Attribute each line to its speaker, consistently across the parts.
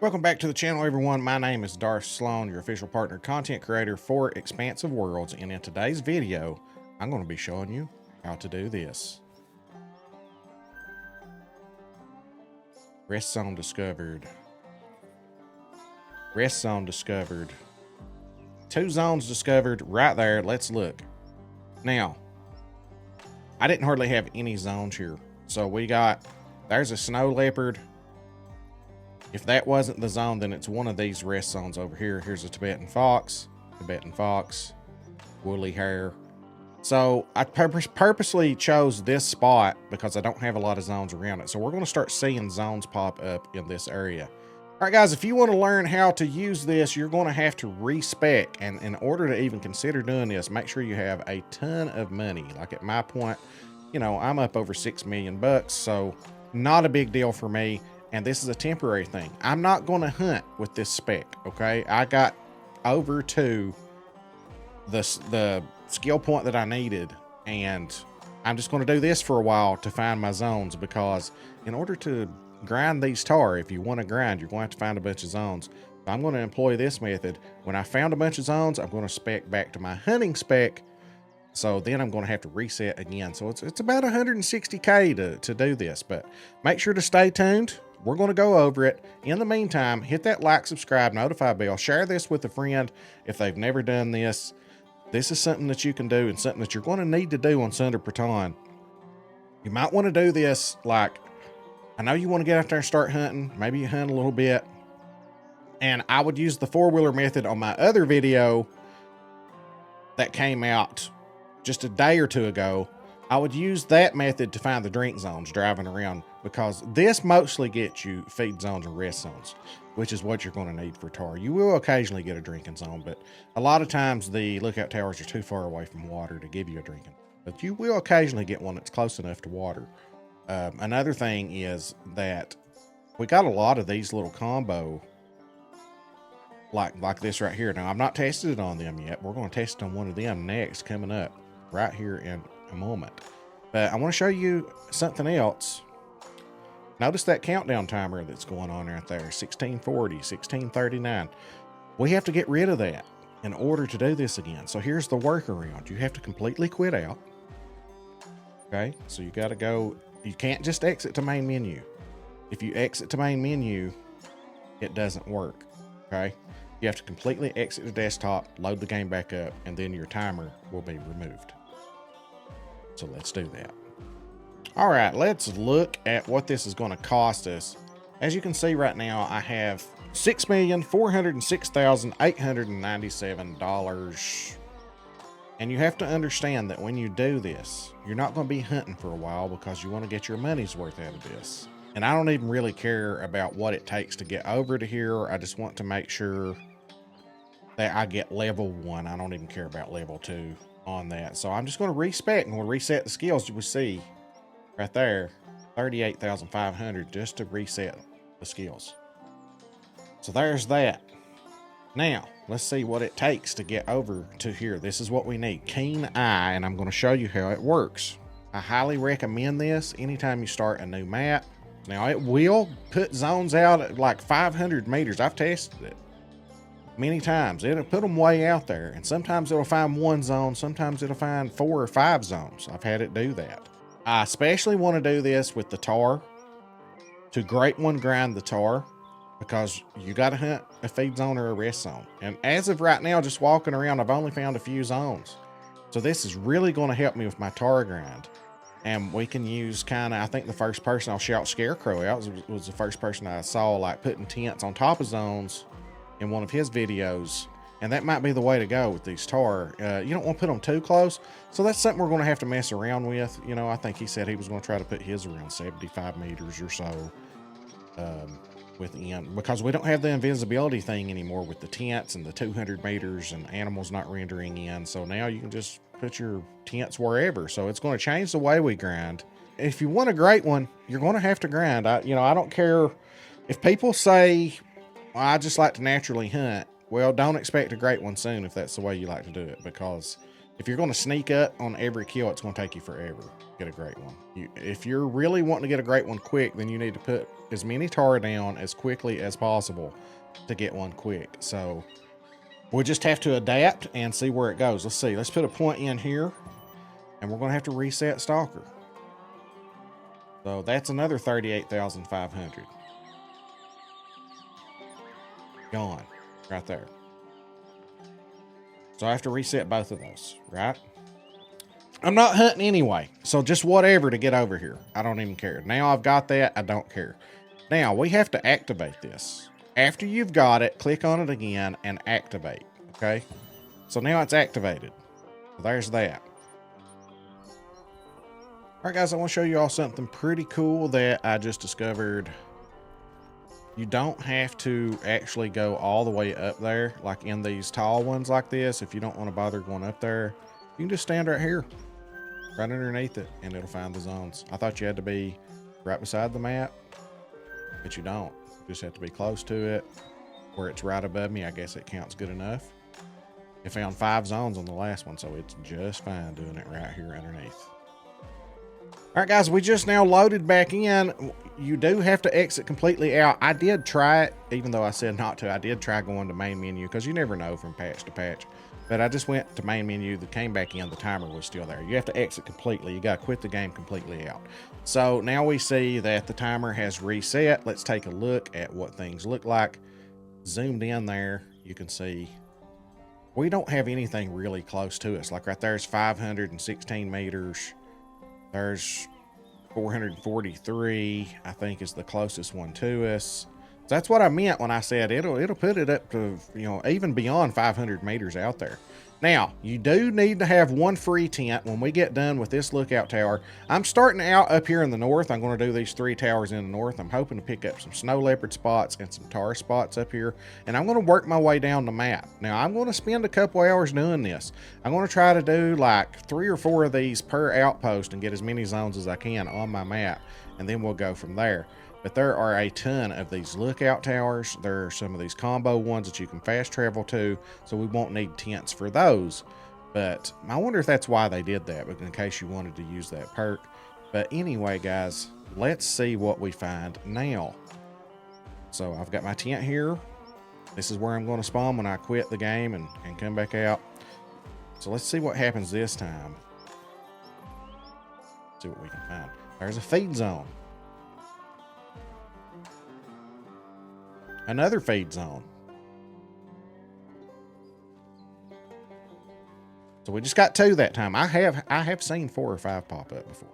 Speaker 1: Welcome back to the channel, everyone. My name is Darth Slone, your official partner content creator for Expansive Worlds, and in today's video, I'm going to be showing you how to do this. Rest zone discovered. Rest zone discovered. 2 zones discovered right there. Let's look. Now, I didn't hardly have any zones here. So there's a snow leopard. If that wasn't the zone, then it's one of these rest zones over here. Here's a Tibetan fox, woolly hair. So I purposely chose this spot because I don't have a lot of zones around it. So we're going to start seeing zones pop up in this area. All right, guys, if you want to learn how to use this, you're going to have to respec. And in order to even consider doing this, make sure you have a ton of money. Like at my point, you know, I'm up over 6 million bucks. So not a big deal for me. And this is a temporary thing. I'm not going to hunt with this spec, okay? I got over to the skill point that I needed, and I'm just going to do this for a while to find my zones, because in order to grind these tar, if you want to grind, you're going to have to find a bunch of zones. So I'm going to employ this method. When I found a bunch of zones, I'm going to spec back to my hunting spec. So then I'm going to have to reset again. So it's about 160K to do this, but make sure to stay tuned. We're going to go over it. In the meantime, hit that like, subscribe, notify bell, share this with a friend if they've never done this. This is something that you can do and something that you're going to need to do on Sundarpatan. You might want to do this, like, I know you want to get out there and start hunting. Maybe you hunt a little bit. And I would use the 4-wheeler method on my other video that came out just a day or two ago. I would use that method to find the drink zones driving around, because this mostly gets you feed zones and rest zones, which is what you're going to need for tar. You will occasionally get a drinking zone, but a lot of times the lookout towers are too far away from water to give you a drinking. But you will occasionally get one that's close enough to water. Another thing is that we got a lot of these little combo like this right here. Now, I've not tested it on them yet. We're going to test it on one of them next, coming up right here in a moment. But I want to show you something else. Notice that countdown timer that's going on right there, 1640, 1639. We have to get rid of that in order to do this again. So here's the workaround. You have to completely quit out. Okay, so you got to go. You can't just exit to main menu. If you exit to main menu, it doesn't work. Okay, you have to completely exit the desktop, load the game back up, and then your timer will be removed. So let's do that. All right, let's look at what this is going to cost us. As you can see right now, I have $6,406,897. And you have to understand that when you do this, you're not going to be hunting for a while, because you want to get your money's worth out of this. And I don't even really care about what it takes to get over to here. I just want to make sure that I get level 1. I don't even care about level 2 on that. So I'm just going to respec and we'll reset the skills. You will see right there, 38,500 just to reset the skills. So there's that. Now let's see what it takes to get over to here. This is what we need: keen eye, and I'm going to show you how it works. I highly recommend this anytime you start a new map. Now, it will put zones out at like 500 meters. I've tested it many times. It'll put them way out there, and sometimes it'll find 1 zone, sometimes it'll find 4 or 5 zones. I've had it do that. I especially want to do this with the tar, to Great One grind the tar, because you got to hunt a feed zone or a rest zone. And as of right now, just walking around, I've only found a few zones. So this is really going to help me with my tar grind. And we can use I think the first person I'll shout Scarecrow out was the first person I saw like putting tents on top of zones in one of his videos. And that might be the way to go with these tar. You don't want to put them too close. So that's something we're going to have to mess around with. You know, I think he said he was going to try to put his around 75 meters or so within, because we don't have the invisibility thing anymore with the tents and the 200 meters and animals not rendering in. So now you can just put your tents wherever. So it's going to change the way we grind. If you want a great one, you're going to have to grind. I don't care if people say, well, I just like to naturally hunt. Well, don't expect a great one soon if that's the way you like to do it, because If you're going to sneak up on every kill, it's going to take you forever to get a great one. If you're really wanting to get a great one quick, then you need to put as many tar down as quickly as possible to get one quick. So we'll just have to adapt and see where it goes. Let's see. Let's put a point in here, and we're going to have to reset Stalker. So that's another 38,500. Gone right there. So I have to reset both of those, right? I'm not hunting anyway, so just whatever to get over here. I don't even care. Now I've got that, I don't care. Now we have to activate this. After you've got it, click on it again and activate, okay? So now it's activated. So there's that. All right, guys, I want to show you all something pretty cool that I just discovered. You don't have to actually go all the way up there, like in these tall ones like this. If you don't want to bother going up there, you can just stand right here, right underneath it, and it'll find the zones. I thought you had to be right beside the map, but you don't. You just have to be close to it. Where it's right above me, I guess it counts good enough. It found 5 zones on the last one, so it's just fine doing it right here underneath. All right, guys, we just now loaded back in. You do have to exit completely out. I did try it, even though I said not to. I did try going to main menu because you never know from patch to patch. But I just went to main menu, came back in, the timer was still there. You have to exit completely. You got to quit the game completely out. So now we see that the timer has reset. Let's take a look at what things look like. Zoomed in there, you can see we don't have anything really close to us. Like right there's 516 meters. There's 443, I think, is the closest one to us. So that's what I meant when I said it'll put it up to, you know, even beyond 500 meters out there. Now, you do need to have one free tent when we get done with this lookout tower. I'm starting out up here in the north. I'm going to do these 3 towers in the north. I'm hoping to pick up some snow leopard spots and some tar spots up here. And I'm going to work my way down the map. Now, I'm going to spend a couple hours doing this. I'm going to try to do like 3 or 4 of these per outpost and get as many zones as I can on my map. And then we'll go from there. But there are a ton of these lookout towers. There are some of these combo ones that you can fast travel to, so we won't need tents for those. But I wonder if that's why they did that, but in case you wanted to use that perk. But anyway, guys, let's see what we find now. So I've got my tent here. This is where I'm going to spawn when I quit the game and come back out. So let's see what happens this time. See what we can find. There's a feed zone. Another feed zone. So we just got 2 that time. I have seen 4 or 5 pop up before.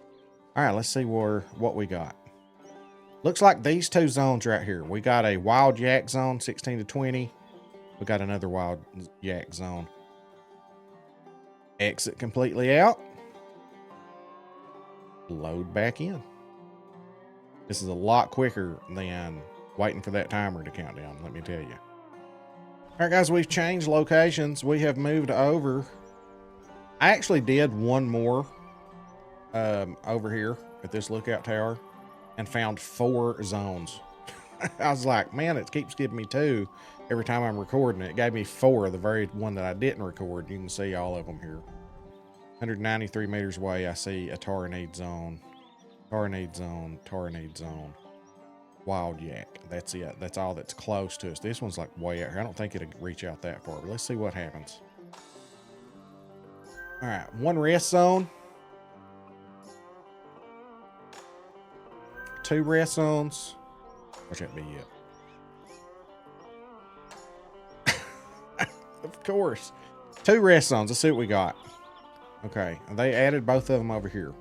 Speaker 1: All right, let's see what we got. Looks like these 2 zones right here. We got a wild yak zone, 16 to 20. We got another wild yak zone. Exit completely out. Load back in. This is a lot quicker than waiting for that timer to count down, let me tell you. All right, guys, we've changed locations. We have moved over. I actually did one more over here at this lookout tower and found 4 zones. I was like, man, it keeps giving me 2 every time I'm recording. It gave me 4, the very one that I didn't record. You can see all of them here. 193 meters away, I see a tar need zone, tar need zone, tar need zone. Wild yak. That's it. That's all that's close to us. This one's like way out here. I don't think it'll reach out that far, but let's see what happens. All right, 1 rest zone. 2 rest zones. Watch that be it. Of course. 2 rest zones. Let's see what we got. Okay, they added both of them over here.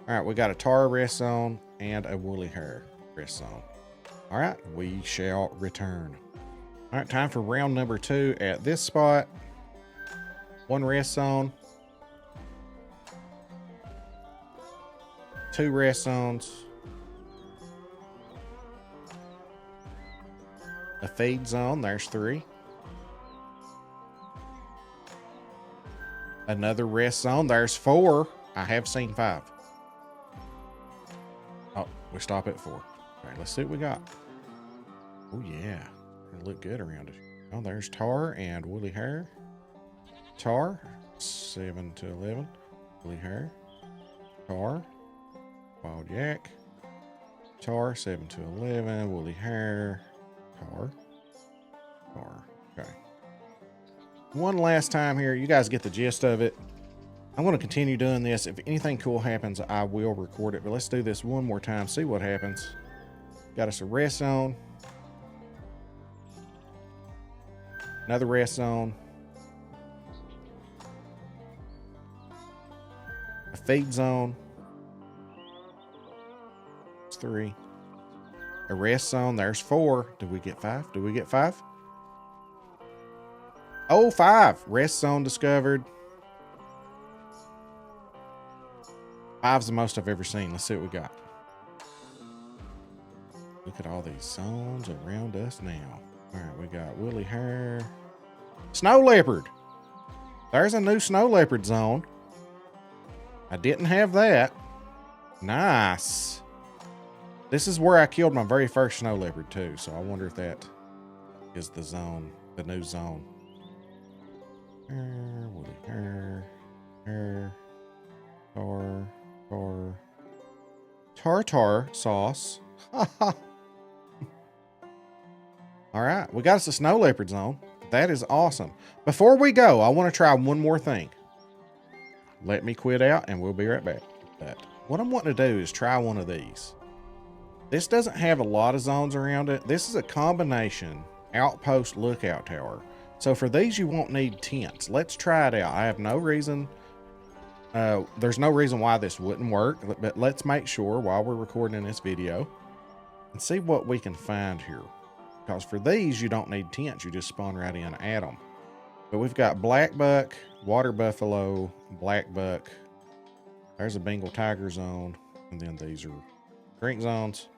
Speaker 1: All right, we got a tar rest zone and a woolly hair rest zone. All right, we shall return. All right, time for round number 2 at this spot. 1 rest zone. 2 rest zones. A feed zone, there's 3. Another rest zone, there's 4. I have seen 5. Oh, we stop at 4. All right, let's see what we got. Oh yeah, it'll look good around it. Oh, there's tar and woolly hair. Tar, 7 to 11. Woolly hair. Tar. Wild yak. Tar. 7 to 11. Woolly hair. Tar. Tar. Okay. One last time here. You guys get the gist of it. I'm going to continue doing this. If anything cool happens, I will record it. But let's do this one more time. See what happens. Got us a rest zone. Another rest zone. A feed zone. That's 3. A rest zone. There's 4. Did we get 5? Did we get 5? Oh, 5. Rest zone discovered. 5's the most I've ever seen. Let's see what we got. Look at all these zones around us now. All right, we got woolly hair. Snow leopard. There's a new snow leopard zone. I didn't have that. Nice. This is where I killed my very first snow leopard too. So I wonder if that is the zone, the new zone. Woolly hair. Tartar sauce. All right, we got us a snow leopard zone. That is awesome. Before we go, I want to try one more thing. Let me quit out and we'll be right back. But what I'm wanting to do is try one of these. This doesn't have a lot of zones around it. This is a combination outpost lookout tower. So for these, you won't need tents. Let's try it out. I have no reason. There's no reason why this wouldn't work, but let's make sure while we're recording this video and see what we can find here. Because for these, you don't need tents. You just spawn right in, add them. But we've got black buck, water buffalo, black buck. There's a Bengal tiger zone. And then these are drink zones.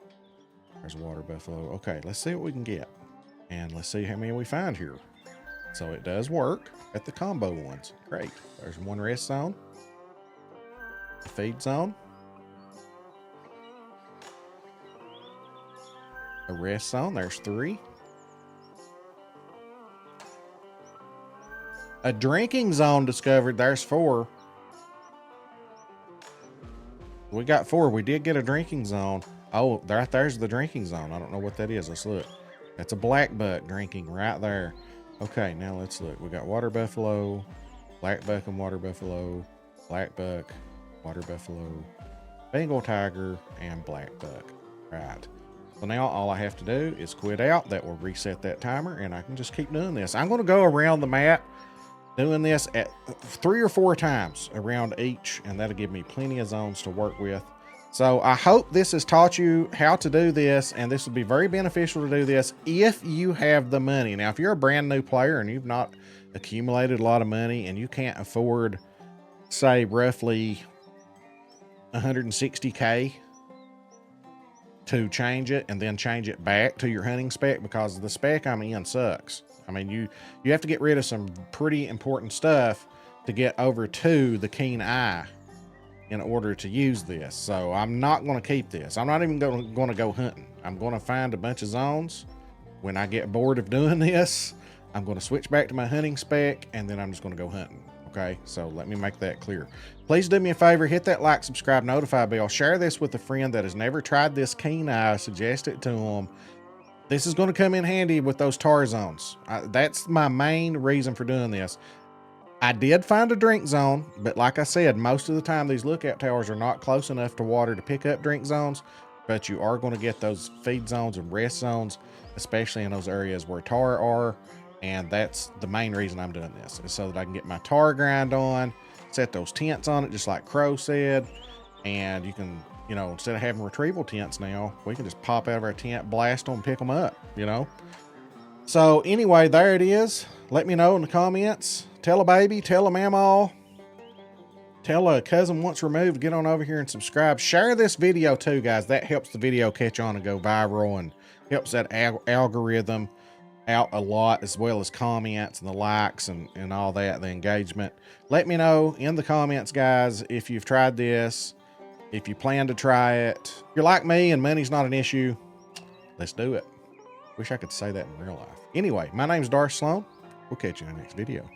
Speaker 1: There's a water buffalo. Okay, let's see what we can get. And let's see how many we find here. So it does work at the combo ones. Great. There's one rest zone. A feed zone. A rest zone. There's 3. A drinking zone discovered. There's 4. We got 4. We did get a drinking zone. Oh, there's the drinking zone. I don't know what that is. Let's look. That's a black buck drinking right there. Okay, now let's look. We got water buffalo, black buck and water buffalo, black buck, water buffalo, Bengal tiger, and black buck. Right. So now all I have to do is quit out. That will reset that timer, and I can just keep doing this. I'm going to go around the map doing this at 3 or 4 times around each, and that'll give me plenty of zones to work with. So I hope this has taught you how to do this, and this will be very beneficial to do this if you have the money. Now, if you're a brand new player and you've not accumulated a lot of money and you can't afford, say, roughly 160K to change it and then change it back to your hunting spec, because the spec I'm in sucks. I mean, you have to get rid of some pretty important stuff to get over to the keen eye in order to use this. So I'm not going to keep this. I'm not even going to go hunting. I'm going to find a bunch of zones. When I get bored of doing this, I'm going to switch back to my hunting spec, and then I'm just going to go hunting. Okay, so let me make that clear. Please do me a favor, hit that like, subscribe, notify bell, share this with a friend that has never tried this keen eye, suggest it to them. This is going to come in handy with those tar zones. That's my main reason for doing this. I did find a drink zone, but like I said, most of the time these lookout towers are not close enough to water to pick up drink zones, but you are going to get those feed zones and rest zones, especially in those areas where tar are. And that's the main reason I'm doing this, is so that I can get my tar grind on, set those tents on it, just like Crow said. And you can, you know, instead of having retrieval tents now, we can just pop out of our tent, blast them, pick them up, you know? So anyway, there it is. Let me know in the comments. Tell a baby, tell a mamaw, tell a cousin once removed, get on over here and subscribe. Share this video too, guys. That helps the video catch on and go viral, and helps that algorithm out a lot, as well as comments and the likes and all that, the engagement. Let me know in the comments, guys, if you've tried this, if you plan to try it. If you're like me and money's not an issue, let's do it. Wish I could say that in real life. Anyway, my name's Darth Slone. We'll catch you in the next video.